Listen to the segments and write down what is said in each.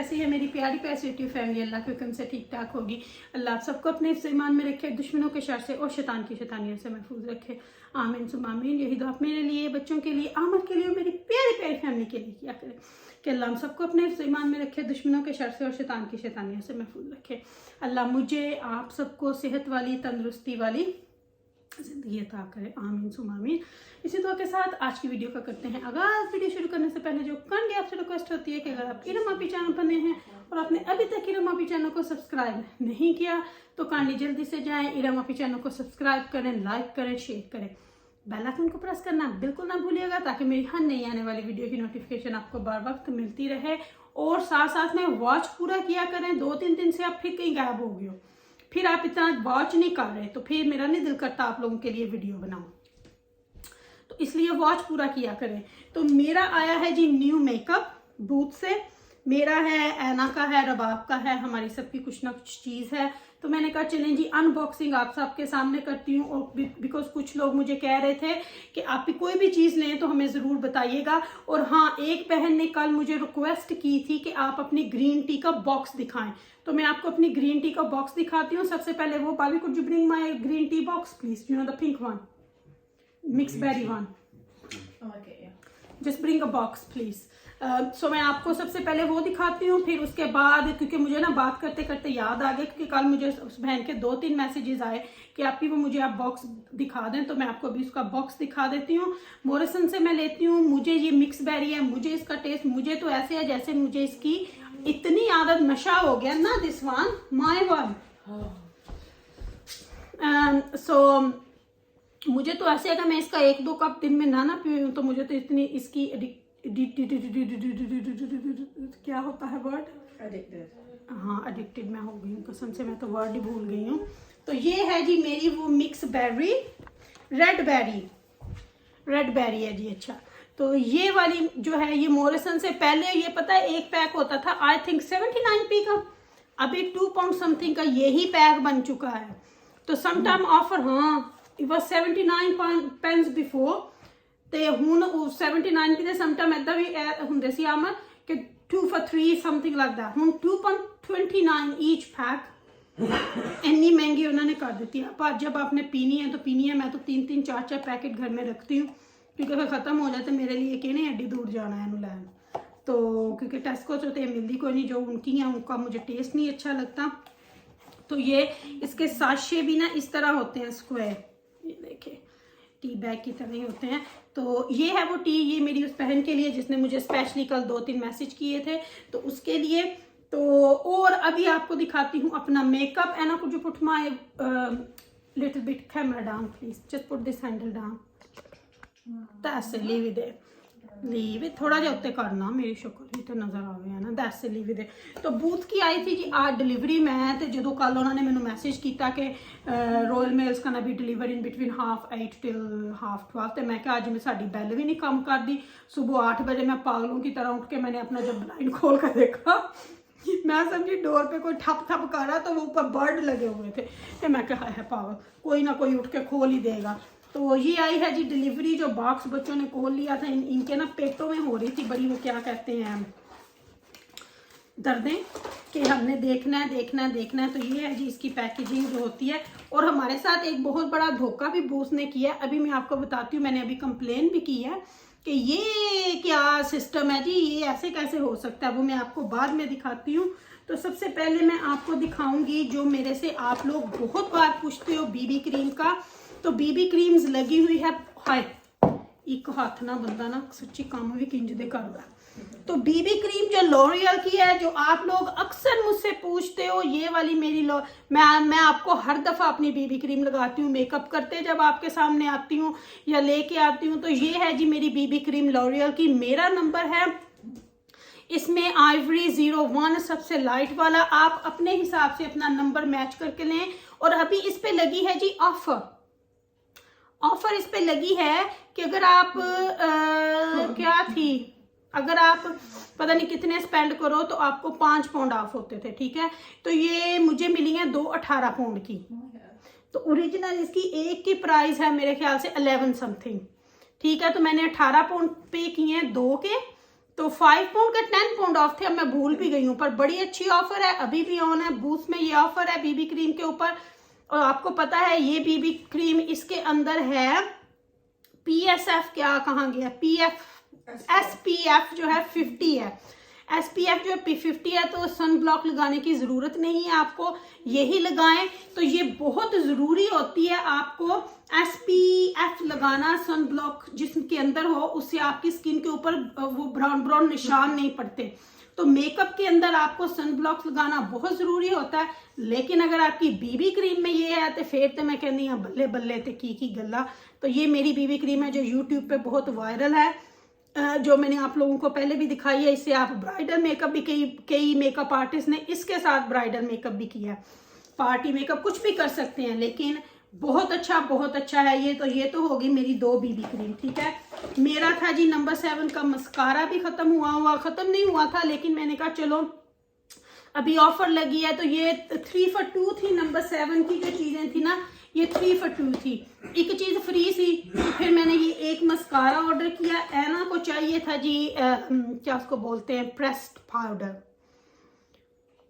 कैसी है मेरी प्यारी पैसिटिव फैमिली? अल्लाह के हुक्म से ठीक ठाक होगी। अल्लाह आप सबको अपने ईमान में रखे, दुश्मनों के शर से और शैतान की शैतानियों से महफूज रखे। आमीन सुम्मा आमीन। यही दुआ मेरे लिए, बच्चों के लिए, आमर के लिए और मेरी प्यारी प्यारी फैमिली के लिए किया करें कि अल्लाह हम सबको अपने ईमान में रखे, दुश्मनों के शर से और शैतान की शैतानियों से महफूज रखे। अल्लाह मुझे आप सबको सेहत वाली, तंदुरुस्ती वाली ज़िंदगी अता करे। आमीन सुम्मा आमीन। इसी दुआ के साथ आज की वीडियो का करते हैं आगाज़। वीडियो शुरू करने से पहले जो काइंडली आपसे रिक्वेस्ट होती है कि अगर आप इरम आपी चैनल पर नए हैं और आपने अभी तक इरम आपी चैनल को सब्सक्राइब नहीं किया तो काइंडली जल्दी से जाएं, इरम आपी चैनल को सब्सक्राइब करें, लाइक करें, शेयर करें, बेल आइकन को प्रेस करना बिल्कुल ना भूलिएगा ताकि मेरी हर नई आने वाली वीडियो की नोटिफिकेशन आपको बार वक्त मिलती रहे। और साथ साथ में वॉच पूरा किया करें। 2-3 दिन से आप फिर कहीं गायब हो गए हो, फिर आप इतना वॉच नहीं कर रहे तो फिर मेरा नहीं दिल करता आप लोगों के लिए वीडियो बनाऊं, तो इसलिए वॉच पूरा किया करें। तो मेरा आया है जी न्यू मेकअप बूथ से, मेरा है, ऐना का है, रबाब का है, हमारी सबकी कुछ ना कुछ चीज़ है। तो मैंने कहा चलें जी अनबॉक्सिंग आप सबके सामने करती हूँ। और बिकॉज कुछ लोग मुझे कह रहे थे कि आप भी कोई भी चीज़ लें तो हमें ज़रूर बताइएगा। और हाँ, एक बहन ने कल मुझे रिक्वेस्ट की थी कि आप अपनी ग्रीन टी का बॉक्स दिखाएं, तो मैं आपको अपनी ग्रीन टी का बॉक्स दिखाती हूँ। सबसे पहले वो, Bobby could you bring my green tea box please, you know the pink one, mix berry one, just bring a box please. So मैं आपको सबसे पहले वो दिखाती हूँ, फिर उसके बाद क्योंकि मुझे ना बात करते करते याद आ गया, क्योंकि कल मुझे उस बहन के 2-3 मैसेजेस आए कि आप भी वो मुझे आप बॉक्स दिखा दें, तो मैं आपको अभी उसका बॉक्स दिखा देती हूँ। मोरिसन से मैं लेती हूँ। मुझे ये मिक्स बेरी है, मुझे इसका टेस्ट, मुझे तो ऐसे है जैसे मुझे इसकी इतनी आदत, नशा हो गया ना, दिस वन माय वन। सो मुझे तो ऐसे अगर मैं इसका 1-2 कप दिन में ना पीऊँ तो मुझे तो इतनी इसकी क्या होता है वर्ड, एडिक्टेड। हाँ, एडिक्टेड मैं हो गई हूँ कसम से, मैं तो वर्ड ही भूल गई हूँ। तो ये है जी मेरी वो मिक्स बेरी, रेड बेरी है जी। अच्छा, तो ये वाली जो है ये मोरिसन से, पहले ये पता है एक पैक होता था आई थिंक 79p का, अभी 2 पाउंड समथिंग का यही पैक बन चुका है। तो सम टाइम ऑफर, हाँ it was 79 pence before ਤੇ ਹੁਣ 79p ਦੇ ਸਮ ਟਾਈਮ ਇਦਾਂ ਵੀ ਹੁੰਦੇ ਸੀ ਆਮਰ ਕਿ 2 for 3 something like that। ਹੁਣ 2.29 each pack, इतनी महंगी उन्होंने कर देती है। पर जब आपने पीनी है तो पीनी है। मैं तो 3-3 4-4 पैकेट घर में रखती हूँ क्योंकि अगर ख़त्म हो जाए तो मेरे लिए कहने एडी दूर जाना है लैन, तो क्योंकि टेस्को से तो मिलती कोई नहीं, जो उनकी है उनका मुझे टेस्ट नहीं अच्छा लगता। तो ये इसके साशे भी ना इस तरह होते हैं स्क्वायर, ये देखिए टी बैग की तरह ही होते हैं। तो ये है वो टी, ये मेरी उस बहन के लिए जिसने मुझे स्पेशली कल 2-3 मैसेज किए थे, तो उसके लिए। तो और अभी आपको दिखाती हूँ अपना makeup. Anna could you put my little bit camera down please, just put this handle down, that's it, leave it, leave it, थोड़ा जिहा उत्ते करना, मेरी शक्ल भी तो नज़र आ गया ना, दैट्स इट, लीव इट। तो बूथ की आई थी जी आज डिलीवरी। मैं तो जो कल उन्होंने मैंने मैसेज किया कि रॉयल मेल्स का ना भी डिलीवर इन बिटवीन 8:30 till 12:30, तो मैं क्या आज में साड़ी बैल भी नहीं काम कर दी। सुबह 8 बजे मैं पागलों की तरह उठ के मैंने अपना जब ब्लाइंड खोल कर देखा, मैं समझी डोर पे कोई ठप ठप कर रहा, तो वो ऊपर बर्ड लगे हुए थे, तो मैं कहा है पागल, कोई ना कोई उठ के खोल ही देगा। तो ये आई है जी डिलीवरी, जो बॉक्स बच्चों ने खोल लिया था। इनके ना पेटों में हो रही थी बड़ी, वो क्या कहते हैं, दर्दें, कि हमने देखना है। तो ये है जी इसकी पैकेजिंग जो होती है। और हमारे साथ एक बहुत बड़ा धोखा भी बूस ने किया, अभी मैं आपको बताती हूँ। मैंने अभी कंप्लेन भी की है कि ये क्या सिस्टम है जी, ये ऐसे कैसे हो सकता है, वो मैं आपको बाद में दिखाती हूँ। तो सबसे पहले मैं आपको दिखाऊंगी जो मेरे से आप लोग बहुत बार पूछते हो, बीबी क्रीम का। तो बीबी क्रीम्स लगी हुई है, हाय एक हाथ ना बंदा ना सच्ची काम भी किंज दे करदा। तो बीबी क्रीम जो लॉरियल की है, जो आप लोग अक्सर मुझसे पूछते हो, ये वाली मेरी मैं आपको हर दफ़ा अपनी बीबी क्रीम लगाती हूँ मेकअप करते, जब आपके सामने आती हूँ या लेके आती हूँ। तो ये है जी मेरी बीबी क्रीम लॉरियल की। मेरा नंबर है इसमें आइवरी 01, सबसे लाइट वाला। आप अपने हिसाब से अपना नंबर मैच करके लें। और अभी इस पे लगी है जी ऑफर इस पे लगी है कि अगर आप क्या थी, अगर आप पता नहीं कितने स्पेंड करो तो आपको 5 पाउंड ऑफ होते थे, ठीक है। तो ये मुझे मिली है 2 18 पाउंड की। तो ओरिजिनल इसकी एक की प्राइस है मेरे ख्याल से 11 समथिंग, ठीक है। तो मैंने 18 पाउंड पे किए हैं 2 के, तो 5 पाउंड का 10 पाउंड ऑफ थे, अब मैं भूल भी गई हूँ, पर बड़ी अच्छी ऑफर है, अभी भी ऑन है। बूस्ट में ये ऑफर है बीबी क्रीम के ऊपर। और आपको पता है ये बीबी क्रीम, इसके अंदर है PSF, क्या कहाँ गया, SPF जो है 50 है। SPF जो है 50 है, तो सन ब्लॉक लगाने की ज़रूरत नहीं है आपको, यही लगाएं। तो ये बहुत ज़रूरी होती है आपको SPF लगाना, सन ब्लॉक जिसके अंदर हो, उससे आपकी स्किन के ऊपर वो ब्राउन ब्राउन निशान नहीं पड़ते। तो मेकअप के अंदर आपको सन ब्लॉक लगाना बहुत ज़रूरी होता है। लेकिन अगर आपकी बीबी क्रीम में ये है तो फिर तो मैं कहनी हाँ बल्ले बल्ले ते की गल्ला। तो ये मेरी बीबी क्रीम है जो यूट्यूब पे बहुत वायरल है, जो मैंने आप लोगों को पहले भी दिखाई है। इससे आप ब्राइडल मेकअप भी, कई मेकअप आर्टिस्ट ने इसके साथ ब्राइडल मेकअप भी किया है, पार्टी मेकअप कुछ भी कर सकते हैं, लेकिन बहुत अच्छा है ये। तो ये तो होगी मेरी 2 बीबी क्रीम, ठीक है। मेरा था जी नंबर 7 का मस्कारा भी खत्म नहीं हुआ था, लेकिन मैंने कहा चलो अभी ऑफर लगी है, तो ये 3 for 2 थी। नंबर 7 की जो चीजें थी ना, ये 3 for 2 थी, एक चीज फ्री थी। तो फिर मैंने ये एक मस्कारा ऑर्डर किया। ऐना को चाहिए था जी क्या उसको बोलते हैं, प्रेस्ड पाउडर।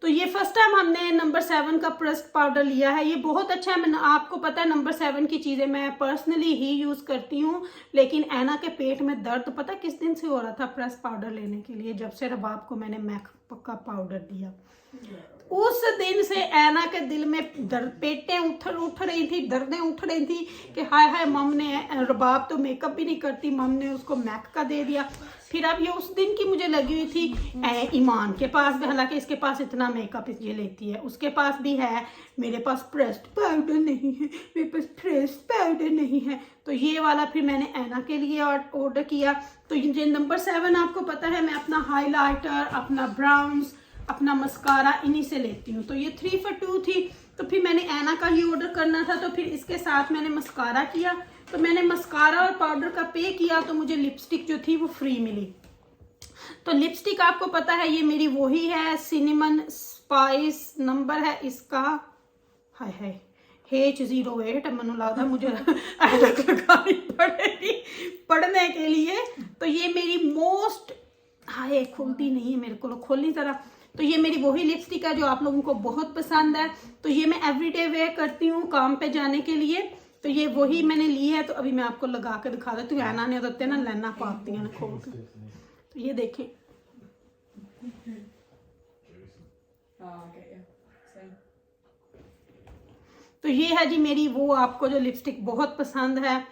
तो ये फर्स्ट टाइम हमने नंबर 7 का प्रेस्ड पाउडर लिया है, ये बहुत अच्छा है। मैंने, आपको पता है नंबर 7 की चीज़ें मैं पर्सनली ही यूज़ करती हूँ, लेकिन ऐना के पेट में दर्द पता किस दिन से हो रहा था प्रेस्ड पाउडर लेने के लिए, जब से रबाब को मैंने मैक का पाउडर दिया। उस दिन से ऐना के दिल में दर्द, पेटें उठ रही थी, दर्दें उठ रही थी कि हाय हाय मम ने, रबाब तो मेकअप भी नहीं करती, मम ने उसको मैक का दे दिया। फिर अब ये उस दिन की मुझे लगी हुई थी। ईमान के पास भी, हालांकि इसके पास इतना मेकअप ये लेती है, उसके पास भी है, मेरे पास प्रेस्ड पाउडर नहीं है, मेरे पास प्रेस्ड पाउडर नहीं है। तो ये वाला फिर मैंने ऐना के लिए ऑर्डर किया। तो ये नंबर 7 आपको पता है मैं अपना हाईलाइटर, अपना ब्राउन्स, अपना मस्कारा इन्हीं से लेती हूँ। तो ये 3 for 2 थी। तो फिर मैंने ऐना का ही ऑर्डर करना था, तो फिर इसके साथ मैंने मस्कारा किया। तो मैंने मस्कारा और पाउडर का पे किया, तो मुझे लिपस्टिक जो थी वो फ्री मिली। तो लिपस्टिक आपको पता है ये मेरी वही है, सिनेमन स्पाइस, नंबर है इसका हाय H08। मनु लगता मुझे ऐनक लगानी पड़ेगी पढ़ने के लिए। तो ये मेरी मोस्ट, हाय खुलती नहीं है मेरे को, खोलनी तरह। तो ये मेरी वही लिपस्टिक है जो आप लोगों को बहुत पसंद है। तो ये मैं एवरीडे वेयर करती हूँ काम पे जाने के लिए। तो ये वही मैंने ली है। तो अभी मैं आपको लगा के दिखा देती हूँ। ऐना ने होते ना लेना पाती है ना खोल के। तो ये देखें, तो ये है जी मेरी वो, आपको जो लिपस्टिक बहुत पसंद है,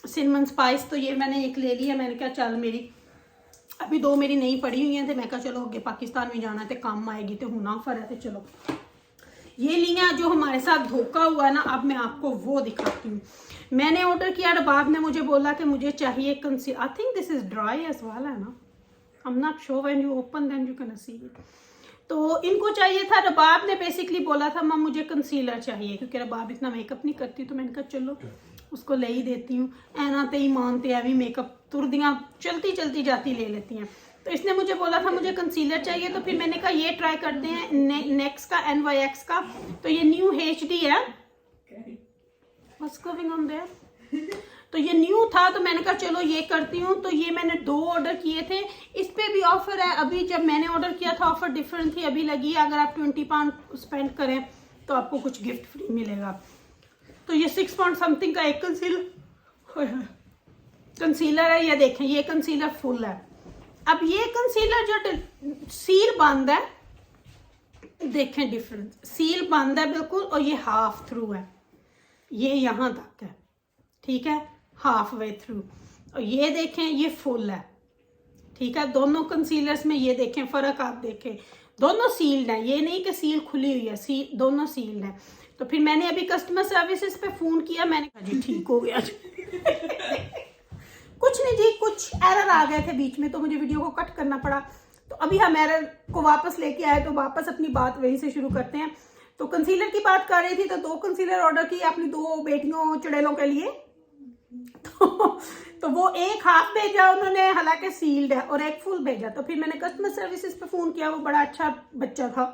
सिनेमन स्पाइस। तो ये मैंने एक ले लिया। मैंने कहा चल मेरी अभी 2 मेरी नई पड़ी हुई हैं, तो मैं कहा चलो अगे पाकिस्तान में जाना तो काम आएगी, तो हुना फर है। तो चलो ये लिया जो हमारे साथ धोखा हुआ है ना, अब मैं आपको वो दिखाती हूँ। मैंने ऑर्डर किया, रबाब ने मुझे बोला कि मुझे चाहिए concealer. I think this is dry as well है ना, I am not sure, when you open then you can see it. तो इनको चाहिए था, रबाब ने बेसिकली बोला था मम मुझे कंसीलर चाहिए, क्योंकि रबाब इतना मेकअप नहीं करती। तो मैंने कहा चलो उसको ले ही देती हूँ। ऐना ते ही मानते हैं भी मेकअप तुरदियाँ चलती चलती जाती ले लेती हैं। तो इसने मुझे बोला था मुझे कंसीलर चाहिए। तो फिर मैंने कहा ये ट्राई करते हैं नेक्स का, NYX का। तो ये न्यू HD है। What's going on there? तो ये न्यू था, तो मैंने कहा चलो ये करती हूँ। तो ये मैंने 2 ऑर्डर किए थे। इस पे भी ऑफर है। अभी जब मैंने ऑर्डर किया था ऑफर डिफरेंट थी, अभी लगी है। अगर आप 20 पाउंड स्पेंड करें तो आपको कुछ गिफ्ट फ्री मिलेगा। तो ये 6 पाउंड समथिंग का एक कंसीलर है। ये देखें, ये कंसीलर फुल है। अब ये कंसीलर जो सील बंद है, देखें डिफरेंस, सील बंद है बिल्कुल, और ये हाफ थ्रू है, ये यहाँ तक है, ठीक है, हाफ वे थ्रू। और ये देखें ये फुल है, ठीक है। दोनों कंसीलर्स में ये देखें फ़र्क, आप देखें दोनों सील्ड है, ये नहीं कि सील खुली हुई है, दोनों सील्ड है। तो फिर मैंने अभी कस्टमर सर्विसेज पे फ़ोन किया, मैंने कहा जी ठीक हो गया कुछ नहीं जी, कुछ एरर आ गए थे बीच में, तो मुझे वीडियो को कट करना पड़ा। तो अभी हम एरर को वापस लेके आए, तो वापस अपनी बात वहीं से शुरू करते हैं। तो कंसीलर की बात कर रही थी, तो 2 कंसीलर ऑर्डर किए अपनी 2 बेटियों चुड़ैलों के लिए। तो वो एक हाफ भेजा उन्होंने, हालांकि सील्ड है, और एक फुल भेजा। तो फिर मैंने कस्टमर सर्विसेज पे फ़ोन किया, वो बड़ा अच्छा बच्चा था।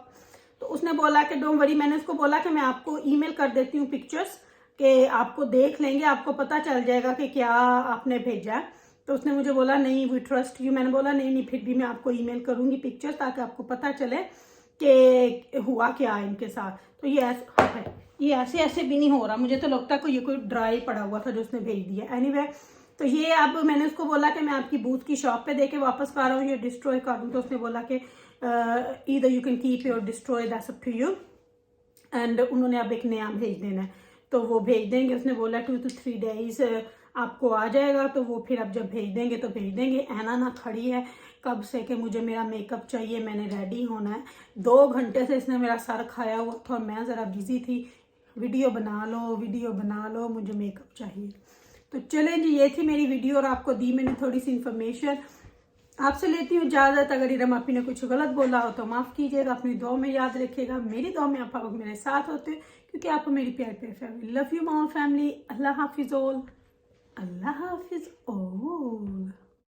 तो उसने बोला कि डोंट वरी, मैंने उसको बोला कि मैं आपको ईमेल कर देती हूँ पिक्चर्स, कि आपको देख लेंगे, आपको पता चल जाएगा कि क्या आपने भेजा। तो उसने मुझे बोला नहीं वी ट्रस्ट यू। मैंने बोला नहीं फिर भी मैं आपको ईमेल करूँगी पिक्चर, ताकि आपको पता चले कि हुआ क्या है इनके साथ। तो ये ऐसे ऐसे भी नहीं हो रहा, मुझे तो लगता है कि ये कोई ड्राई पड़ा हुआ था जो उसने भेज दिया। एनीवे तो ये अब मैंने उसको बोला कि मैं आपकी बूथ की शॉप पे देके वापस कर रहा हूँ, ये डिस्ट्रॉय कर दूँ। तो उसने बोला कि either you can keep your destroy, that's up to you. And उन्होंने अब एक नया भेज देना है, तो वो भेज देंगे। उसने बोला 2 to 3 days आपको आ जाएगा। तो वो फिर अब जब भेज देंगे तो भेज देंगे। ऐना ना खड़ी है कब से कि मुझे मेरा मेकअप चाहिए, मैंने रेडी होना है। 2 घंटे से इसने मेरा सर खाया हुआ था और मैं ज़रा बिजी थी, वीडियो बना लो, मुझे मेकअप चाहिए। तो चलें जी, ये थी मेरी वीडियो और आपको दी मैंने थोड़ी सी इन्फॉर्मेशन। आपसे लेती हूँ इजाज़त। अगर इरम आपी ने कुछ गलत बोला हो तो माफ़ कीजिएगा, अपनी दुआ में याद रखिएगा। मेरी दुआ में आप मेरे साथ होते हैं क्योंकि आप मेरी प्यारी family. Love you my family. Allah हाफिज़ ऑल।